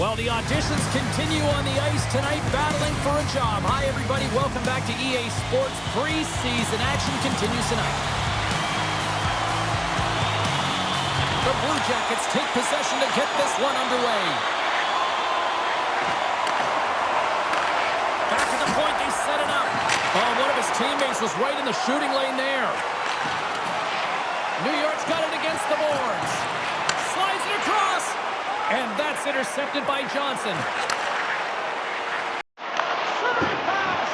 Well, the auditions continue on the ice tonight, battling for a job. Hi, everybody. Welcome back to EA Sports Preseason. Action continues tonight. The Blue Jackets take possession to get this one underway. Back at the point, they set it up. Oh, one of his teammates was right in the shooting lane there. New York's got it against the boards. Slides it across. And that's intercepted by Johnson. Slithering pass.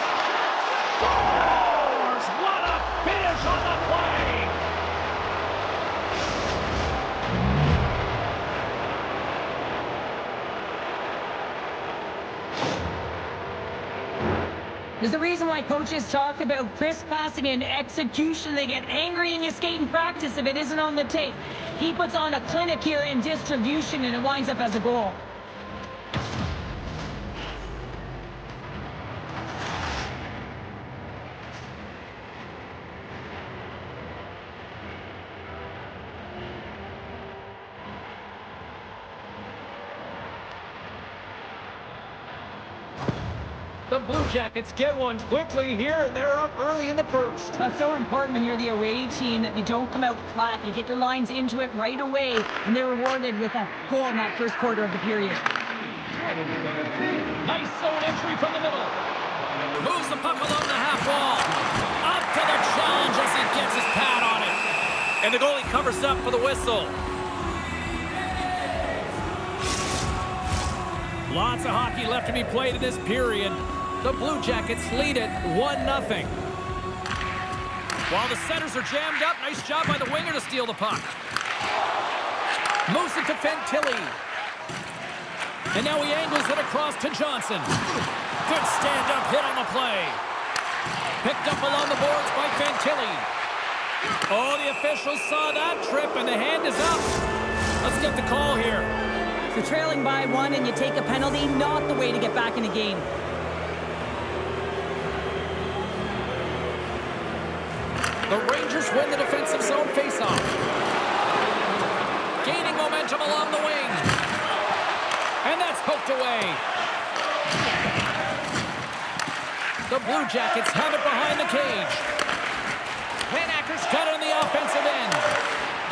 Scores! What a finish on the play! There's a reason why coaches talk about crisp passing and execution. They get angry and you skate in practice if it isn't on the tape. He puts on a clinic here in distribution and it winds up as a goal. The Blue Jackets get one quickly here, and they're up early in the first. That's so important when you're the away team that you don't come out flat. You get your lines into it right away, and they're rewarded with a goal in that first quarter of the period. Nice zone entry from the middle. Moves the puck along the half wall. Up to the challenge as he gets his pad on it. And the goalie covers up for the whistle. Lots of hockey left to be played in this period. The Blue Jackets lead it 1-0. While the centers are jammed up, nice job by the winger to steal the puck. Moves it to Fantilli. And now he angles it across to Johnson. Good stand-up hit on the play. Picked up along the boards by Fantilli. Oh, the officials saw that trip, and the hand is up. Let's get the call here. If you're trailing by one and you take a penalty, not the way to get back in a game. The Rangers win the defensive zone faceoff. Gaining momentum along the wing. And that's poked away. The Blue Jackets have it behind the cage. Van Acker's got it on the offensive end.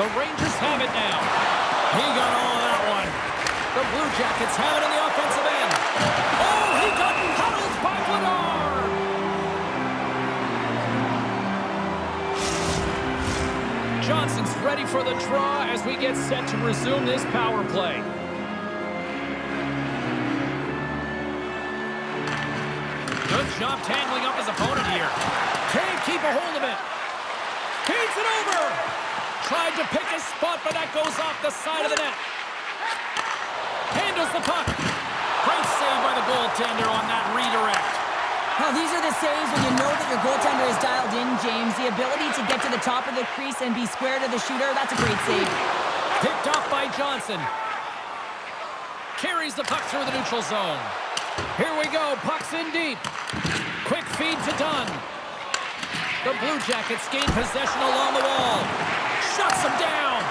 The Rangers have it now. He got all of that one. The Blue Jackets have it on the offensive end. Oh, he got huddled by Vladar. Johnson's ready for the draw as we get set to resume this power play. Good job tangling up his opponent here. Can't keep a hold of it. Feeds it over. Tried to pick his spot, but that goes off the side of the net. Handles the puck. Great save by the goaltender on that redirect. Well, these are the saves when you know that your goaltender is dialed in, James. The ability to get to the top of the crease and be square to the shooter, that's a great save. Picked off by Johnson. Carries the puck through the neutral zone. Here we go. Puck's in deep. Quick feed to Dunn. The Blue Jackets gain possession along the wall. Shuts them down.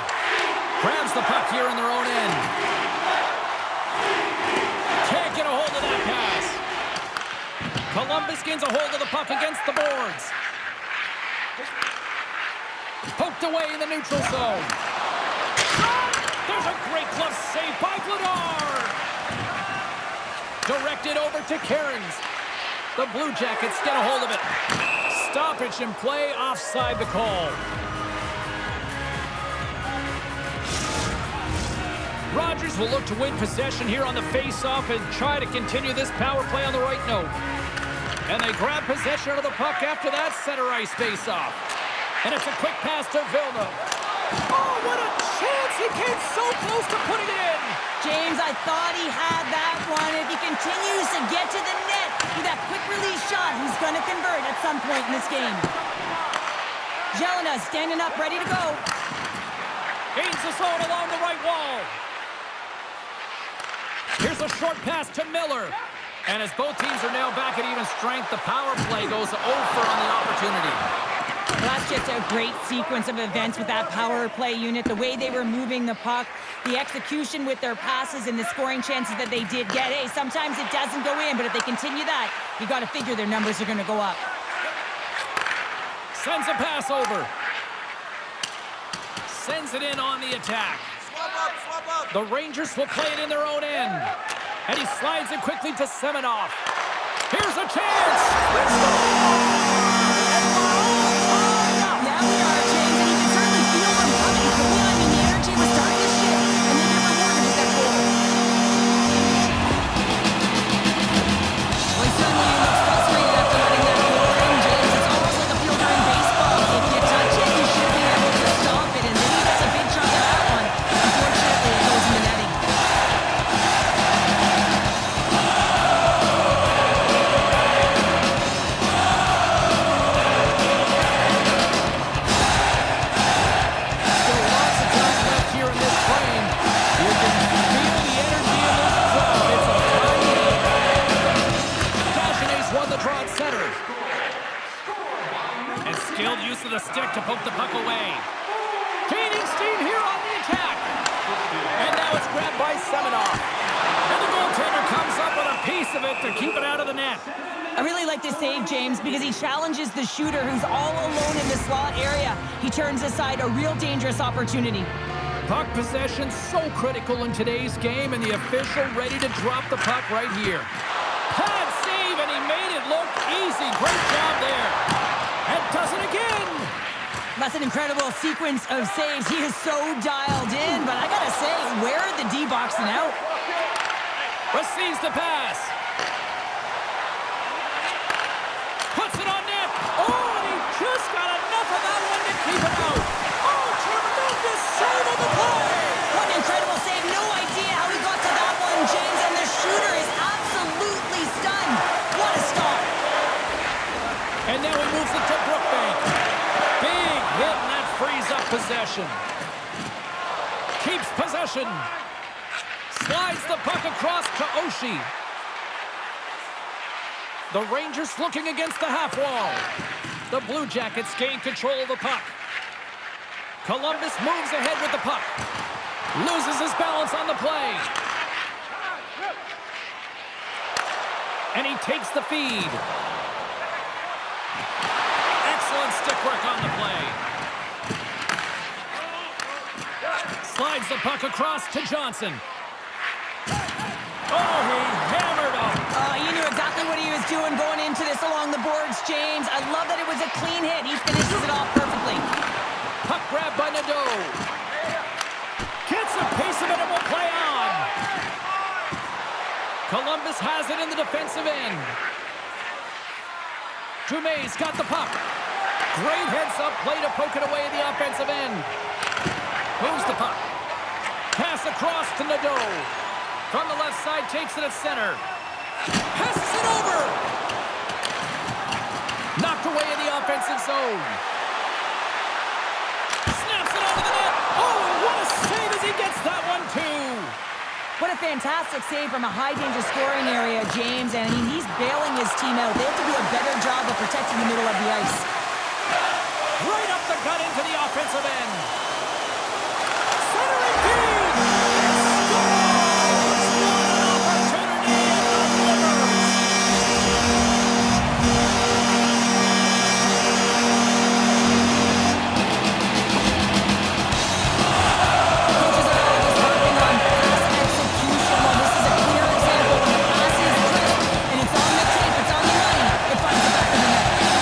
Grabs the puck here in their own end. Can't get a hold of that pass. Columbus gains a hold of the puck against the boards. Poked away in the neutral zone. There's a great glove save by Vladar. Directed over to Cairns. The Blue Jackets get a hold of it. Stoppage in play, offside the call. Rogers will look to win possession here on the face-off and try to continue this power play on the right note. And they grab possession of the puck after that center ice face-off. And it's a quick pass to Vilna. Oh, what a chance! He came so close to putting it in! James, I thought he had that one. If he continues to get to the net with that quick release shot, he's going to convert at some point in this game. Jelena standing up, ready to go. Gains the zone along the right wall. Here's a short pass to Miller. And as both teams are now back at even strength, the power play goes over on the opportunity. Well, that's just a great sequence of events with that power play unit, the way they were moving the puck, the execution with their passes, and the scoring chances that they did get. Hey, sometimes it doesn't go in, but if they continue that, you got to figure their numbers are going to go up. Sends a pass over. Sends it in on the attack. Swap up. The Rangers will play it in their own end. And he slides it quickly to Semenoff. Here's a chance! Let's go! Yeah, we are, James, and you can certainly feel them coming. For me, I mean, the energy was starting to shift, and they get rewarded with that goal. Well, he certainly looks frustrated after letting that goal in, James. It's almost like a field during baseball. If you touch it, you should be able to stop it, and then he does a big chunk of that one. Unfortunately, it goes in the netting. Skilled use of the stick to poke the puck away. Gaining steam here on the attack. And now it's grabbed by Semenoff. And the goaltender comes up with a piece of it to keep it out of the net. I really like this save, James, because he challenges the shooter who's all alone in the slot area. He turns aside a real dangerous opportunity. Puck possession so critical in today's game, and the official ready to drop the puck right here. Pad save, and he made it look easy. Great job there. And does it again! That's an incredible sequence of saves. He is so dialed in, but I gotta say, where are the D-boxing out? Receives the pass. Puts it on net. Oh, and he just got enough of that one to keep it out. Oh, tremendous save on the play! What an incredible save. No idea how he got to that one, James, and the shooter is absolutely stunned. What a stop. And now he moves it to Brookbank. Big hit, and that frees up possession. Keeps possession. Slides the puck across to Oshie. The Rangers looking against the half wall. The Blue Jackets gain control of the puck. Columbus moves ahead with the puck. Loses his balance on the play. And he takes the feed. Excellent stick work on the play. Slides the puck across to Johnson. Oh, he hammered him. You knew exactly what he was doing going into this along the boards, James. I love that it was a clean hit. He finishes it off perfectly. Puck grab by Nadeau. Gets a piece of it and will play on. Columbus has it in the defensive end. Dumais got the puck. Great heads-up play to poke it away in the offensive end. Moves the puck. Pass across to Nadeau. From the left side, takes it at center. Passes it over. Knocked away in the offensive zone. Snaps it onto the net. Oh, what a save as he gets that one, too. What a fantastic save from a high-danger scoring area, James. And I mean, he's bailing his team out. They have to do a better job of protecting the middle of the ice. Right up the gut into the offensive end. Centering feed. Scores! What an opportunity and delivers. Coaches are always harping on pass execution. Well, this is a clear example when the pass is crisp and it's on the tape, it's on the money. It finds the back of the net.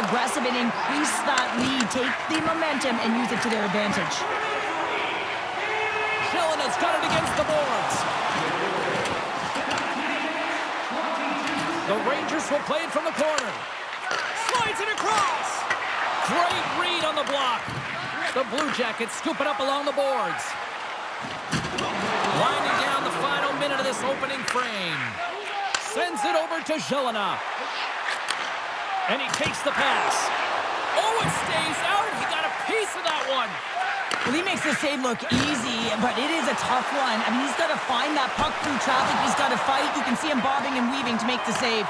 Aggressive and increase that lead, take the momentum and use it to their advantage. Gelena's got it against the boards. The Rangers will play it from the corner. Slides it across. Great read on the block. The Blue Jackets scoop it up along the boards. Winding down the final minute of this opening frame. Sends it over to Jelena. And he takes the pass. Oh, it stays out. He got a piece of that one. Well, he makes the save look easy, but it is a tough one. I mean, he's got to find that puck through traffic. He's got to fight. You can see him bobbing and weaving to make the save.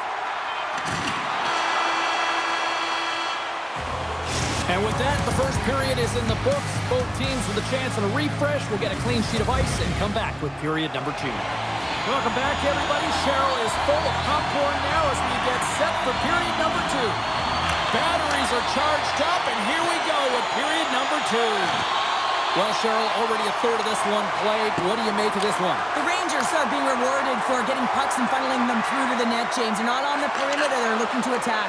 And with that, the first period is in the books. Both teams with a chance at a refresh will get a clean sheet of ice and come back with period number 2. Welcome back, everybody. Cheryl is full of popcorn now as we get set for period number 2. Batteries are charged up, and here we go with period number 2. Well, Cheryl, already a third of this one played. What do you make of this one? The Rangers are being rewarded for getting pucks and funneling them through to the net, James. They're not on the perimeter. They're looking to attack.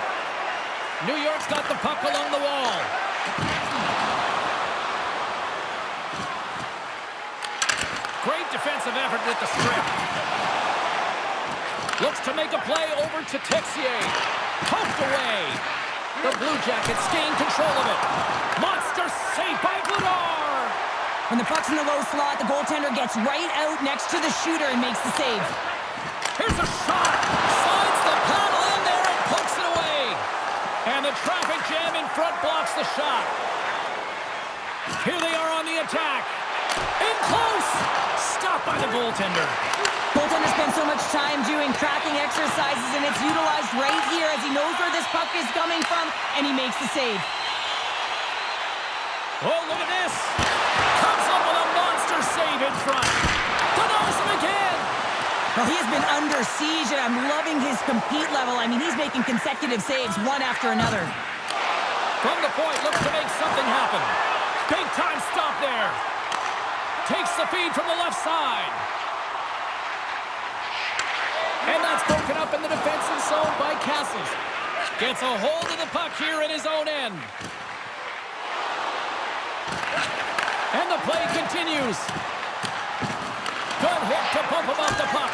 New York's got the puck along the wall. Great defensive effort with the strip. Looks to make a play over to Texier. Poked away. The Blue Jackets gain control of it. Monster save by Vladar. When the puck's in the low slot, the goaltender gets right out next to the shooter and makes the save. Here's a shot. Slides the paddle in there and pokes it away. And the traffic jam in front blocks the shot. Here they are on the attack. In close. Stopped by the goaltender. Goaltender spends so much time doing tracking exercises, and it's utilized right here as he knows where this puck is coming from, and he makes the save. Oh, look at this. Comes up with a monster save in front. Denies him again. Well, he has been under siege, and I'm loving his compete level. I mean, he's making consecutive saves, one after another. From the point, looks to make something happen. Big time stop there. Takes the feed from the left side. And that's broken up in the defensive zone by Castles. Gets a hold of the puck here in his own end. And the play continues. Good hit to bump him off the puck.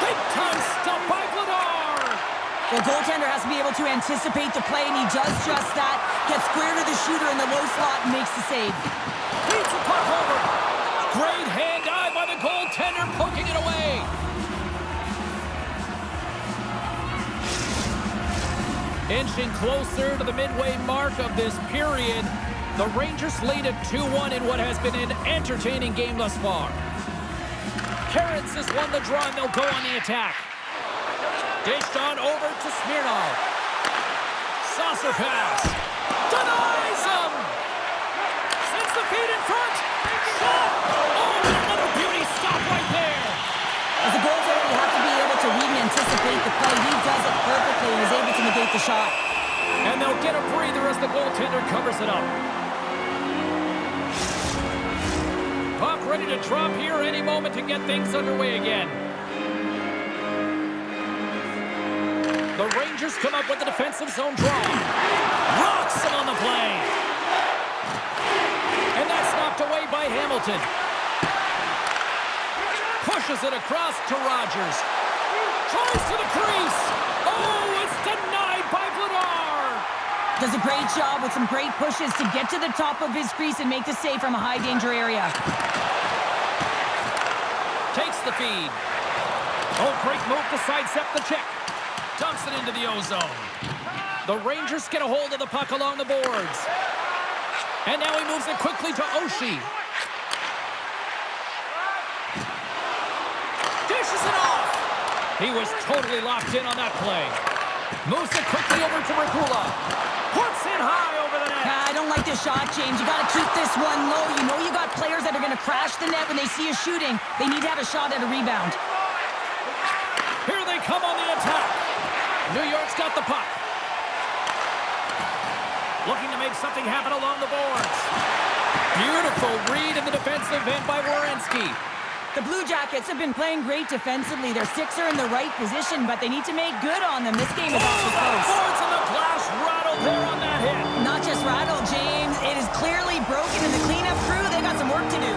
Big time stop by Vladar. The goaltender has to be able to anticipate the play, and he does just that. Gets square to the shooter in the low slot and makes the save. Beats the puck over. Great hand-eye by the goaltender, poking it away. Inching closer to the midway mark of this period, the Rangers lead at 2-1 in what has been an entertaining game thus far. Karens has won the draw, and they'll go on the attack. Dished on over to Smirnov. Saucer pass. Denies him! Sends the feed in front. Shot! Oh, another beauty stop right there. As a goaltender, you have to be able to read and anticipate the play. He does it perfectly and is able to negate the shot. And they'll get a breather as the goaltender covers it up. Puck ready to drop here any moment to get things underway again. The Rangers come up with the defensive zone draw. Rocks him on the play. And that's knocked away by Hamilton. Pushes it across to Rogers. Tries to the crease. Oh, it's denied by Vladar. Does a great job with some great pushes to get to the top of his crease and make the save from a high-danger area. Takes the feed. Oh, great move to sidestep the check. Dumps it into the O-zone. The Rangers get a hold of the puck along the boards. And now he moves it quickly to Oshie. Dishes it off. He was totally locked in on that play. Moves it quickly over to Regula. Puts it high over the net. I don't like this shot, James. You got to keep this one low. You know you got players that are going to crash the net when they see you shooting. They need to have a shot at a rebound. Here they come on the attack. New York's got the puck. Looking to make something happen along the boards. Beautiful read in the defensive end by Werenski. The Blue Jackets have been playing great defensively. Their sticks are in the right position, but they need to make good on them. This game is awfully close. Boards and the glass rattled there on that hit. Not just rattled, James. It is clearly broken, and the cleanup crew, they got some work to do.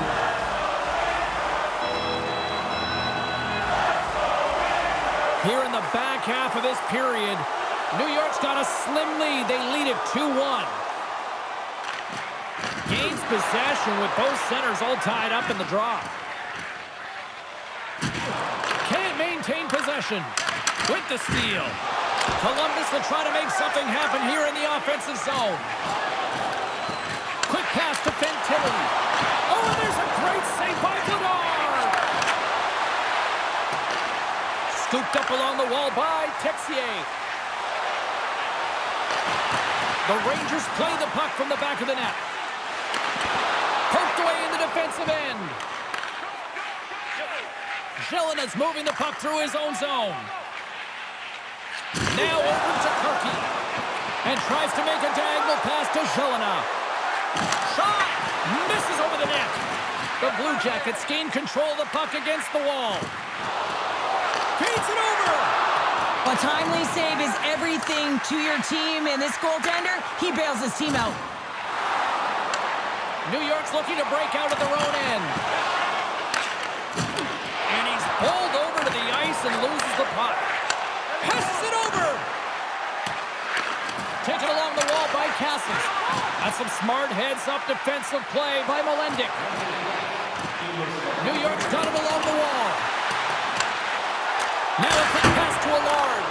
Here in the back half of this period, New York's got a slim lead. They lead it 2-1. Gains possession with both centers all tied up in the draw. Can't maintain possession. with the steal. Columbus will try to make something happen here in the offensive zone. Quick pass to Fantilli. Oh, and there's a great save by Bedard. Scooped up along the wall by Texier. The Rangers play the puck from the back of the net. Poked away in the defensive end. Jelena's moving the puck through his own zone. Now over to Kirky. And tries to make a diagonal pass to Jelena. Shot! Misses over the net. The Blue Jackets gain control of the puck against the wall. Feeds it over! A timely save is everything to your team, and this goaltender, he bails his team out. New York's looking to break out at their own end. And he's pulled over to the ice and loses the puck. Passes it over! Taken along the wall by Castles. That's some smart heads-up defensive play by Melendic. New York's got him along the wall. Now a quick pass to Allard.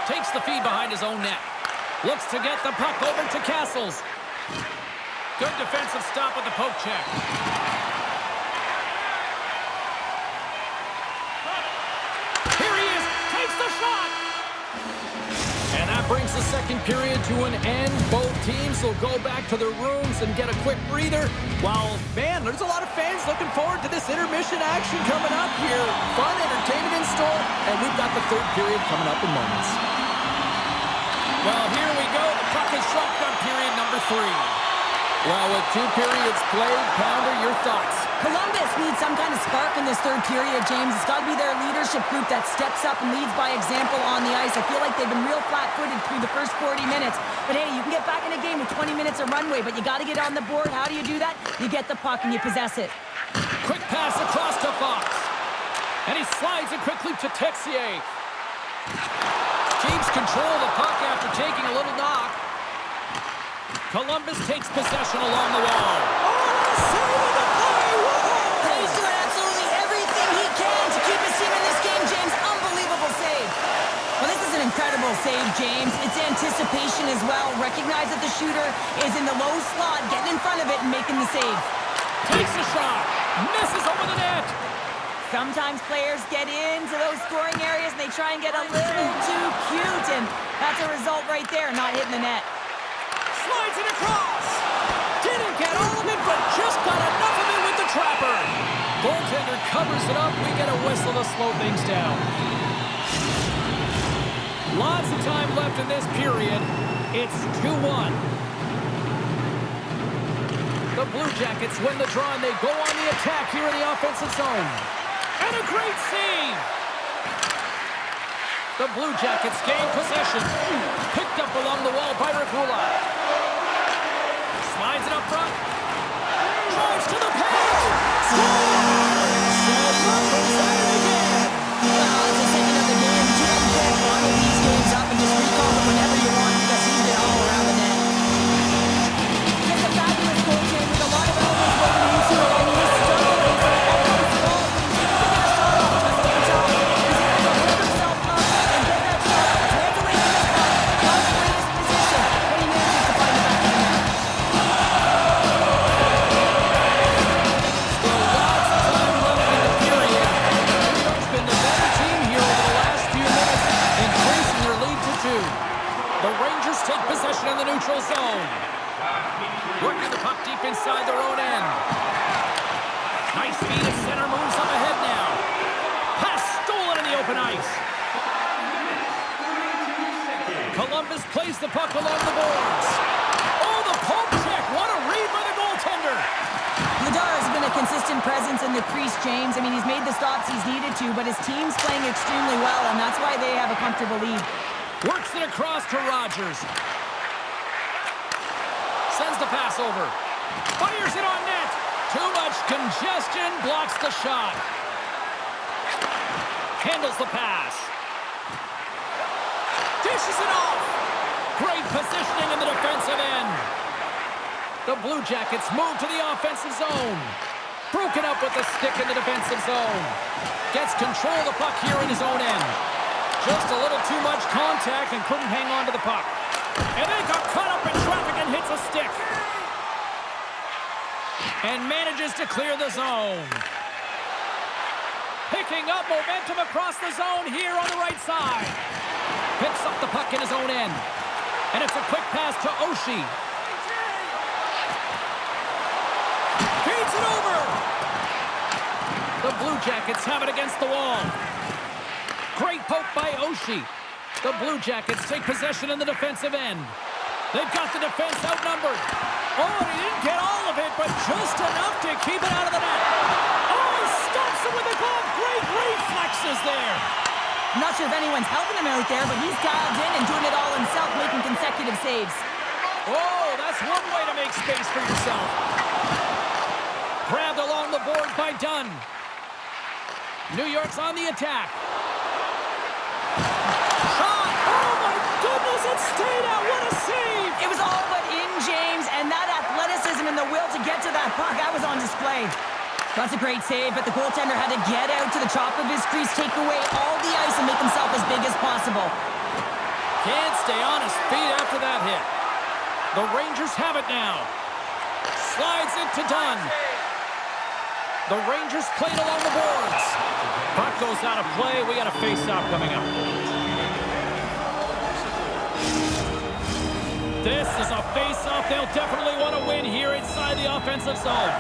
Takes the feed behind his own net. Looks to get the puck over to Castles. Good defensive stop with the poke check. Here he is. Takes the shot. And that brings the second period to an end. Both teams will go back to their rooms and get a quick breather. While, man, there's a lot of fans looking forward to this intermission action coming up here. Fun entertainment in store, and we've got the third period coming up in moments. Well, here we go. The puck is shotgun period number 3. Well, with 2 periods played, Pounder, your thoughts? Columbus needs some kind of spark in this third period, James. It's got to be their leadership group that steps up and leads by example on the ice. I feel like they've been real flat-footed through the first 40 minutes. But, hey, you can get back in a game with 20 minutes of runway, but you got to get on the board. How do you do that? You get the puck and you possess it. Quick pass across to Fox. And he slides it quickly to Texier. Keeps control of the puck after taking a little knock. Columbus takes possession along the wall. Oh, save of the play! Whoa! He's doing absolutely everything he can to keep his team in this game, James. Unbelievable save. Well, this is an incredible save, James. It's anticipation as well. Recognize that the shooter is in the low slot, getting in front of it and making the save. Takes the shot. Misses over the net. Sometimes players get into those scoring areas and they try and get a little too cute, and that's a result right there, not hitting the net. Slides it across. Didn't get all of it, but just got enough of it with the trapper. Goaltender covers it up. We get a whistle to slow things down. Lots of time left in this period. It's 2-1. The Blue Jackets win the draw, and they go on the attack here in the offensive zone. And a great save. The Blue Jackets gain possession. Picked up along the wall by Regula. Slides it up front. Drives to the pass. Well, it's the second of the game. You don't get one of these games up and just recall them whenever you want because he's been all around the net. Just a fabulous goal game with a lot of elements going into it. And he's still almost goal. He's taking a shot off just in time. He's able to hold himself up and get that shot. Hands away from his puck. Not the greatest position, but he manages to find the back of the net. Still lots of time left in the period. New York's been the better team here over the last few minutes, increasing their lead to 2. The Rangers take possession in the neutral zone. Working the puck deep inside their own end. Nice feed at center, moves up ahead now. Pass stolen in the open ice. Columbus plays the puck along the boards. Oh, the poke check. What a read by the goaltender. Bedard has been a consistent presence in the crease, James. I mean, he's made the stops he's needed to, but his team's playing extremely well, and that's why they have a comfortable lead. Works it across to Rogers. Sends the pass over. Fires it on net. Too much congestion. Blocks the shot. Handles the pass. Dishes it off. Great positioning in the defensive end. The Blue Jackets move to the offensive zone. Broken up with the stick in the defensive zone. Gets control of the puck here in his own end. Just a little too much contact and couldn't hang on to the puck. And then got caught up in traffic and hits a stick. And manages to clear the zone. Picking up momentum across the zone here on the right side. Picks up the puck in his own end. And it's a quick pass to Oshie. Feeds it over. The Blue Jackets have it against the wall. Great poke by Oshie. The Blue Jackets take possession in the defensive end. They've got the defense outnumbered. Oh, and he didn't get all of it, but just enough to keep it out of the net. Oh, he stops it with the glove. Great reflexes there. I'm not sure if anyone's helping him out there, but he's dialed in and doing it all himself, making consecutive saves. Oh, that's one way to make space for yourself. Grabbed along the boards by Dunn. New York's on the attack. Shot! Oh, my goodness, it stayed out. What a save! It was all but in, James, and that athleticism and the will to get to that puck, that was on display. That's a great save, but the goaltender had to get out to the top of his crease, take away all the ice, and make himself as big as possible. Can't stay on his feet after that hit. The Rangers have it now. Slides it to Dunn. The Rangers played along the boards. Puck goes out of play. We got a face-off coming up. This is a face-off they'll definitely want to win here inside the offensive zone.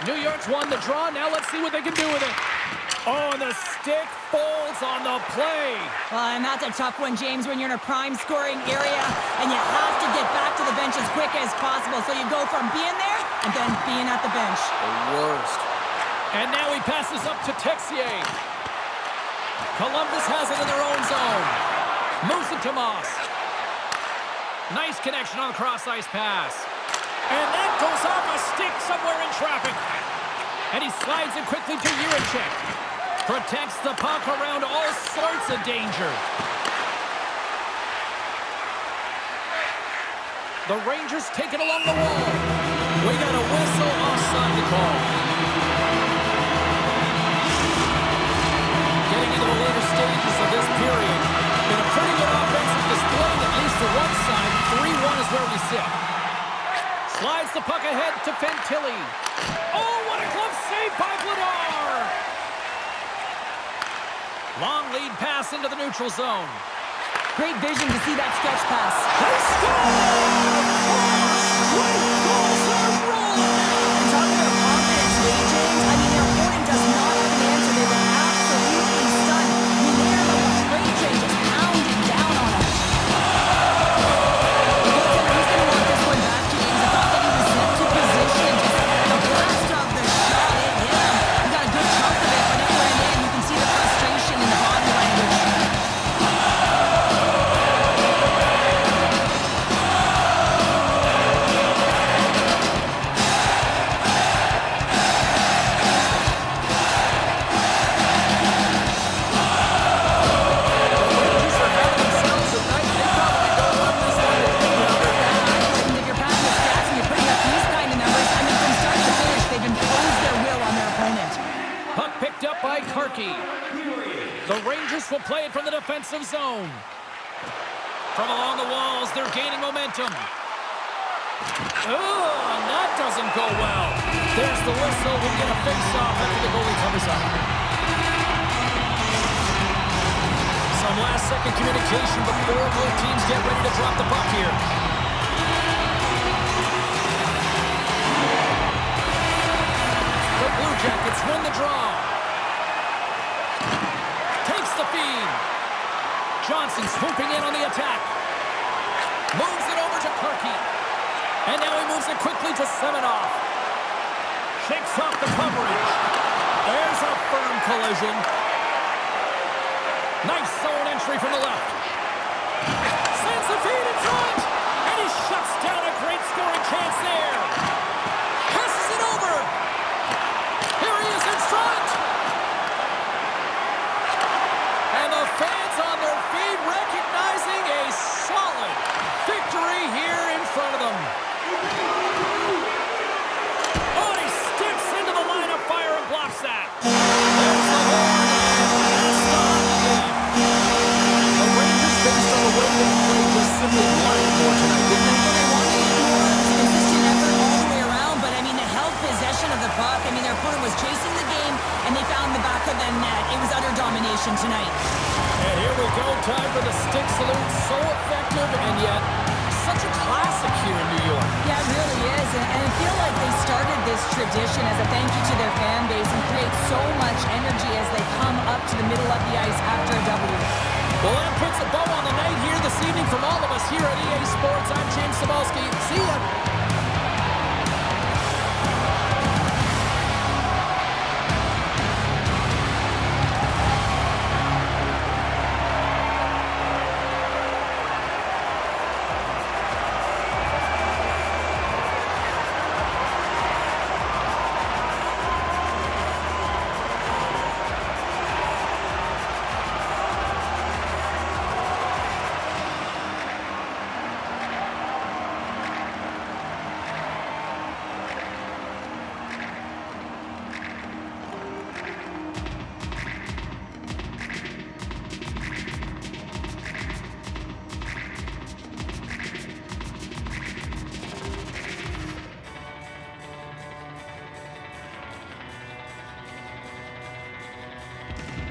New York's won the draw. Now let's see what they can do with it. Oh, and the stick folds on the play. And that's a tough one, James, when you're in a prime scoring area and you have to get back to the bench as quick as possible. So you go from being there and then being at the bench. The worst. And now he passes up to Texier. Columbus has it in their own zone. Moves it to Moss. Nice connection on the cross-ice pass. And that goes off a stick somewhere in traffic. And he slides it quickly to Juracek. Protects the puck around all sorts of danger. The Rangers take it along the wall. We got a whistle offside to call. Getting into the later stages of this period. Been a pretty good offensive display, at least to one side. 3-1 is where we sit. Slides the puck ahead to Fantilli. Oh, what a glove save by Vladar! Long lead pass into the neutral zone. Great vision to see that stretch pass. They score! Great goals are rolling! And talking about confidence, James, I mean, their opponent does not have an answer. They were absolutely stunned. I mean, they are like a freight train just pounding down on them. The goaltender, he's going to want this one back, James. I thought that he was set to position. Just the blast of the shot, it hit him. He got a good chunk of it, but it went in. You can see the frustration in the body language. The Rangers will play it from the defensive zone. From along the walls, they're gaining momentum. Oh, and that doesn't go well. There's the whistle. We get a face-off after the goalie covers up. Some last-second communication before both teams get ready to drop the puck here. The Blue Jackets win the draw. Takes the feed. Johnson swooping in on the attack. Moves it over to Karki. And now he moves it quickly to Semenoff. Shakes off the coverage. There's a firm collision. Nice zone entry from the left. Sends the feed in front. And he shuts down a great scoring chance there. Passes it over. Here he is in front. And the fans on their feet recognizing a solid victory here in front of them. celebration as a thank you to their fan base and creates so much energy as they come up to the middle of the ice after a W. Well, that puts a bow on the night here this evening from all of us here at EA Sports. I'm James Cebulski. See ya.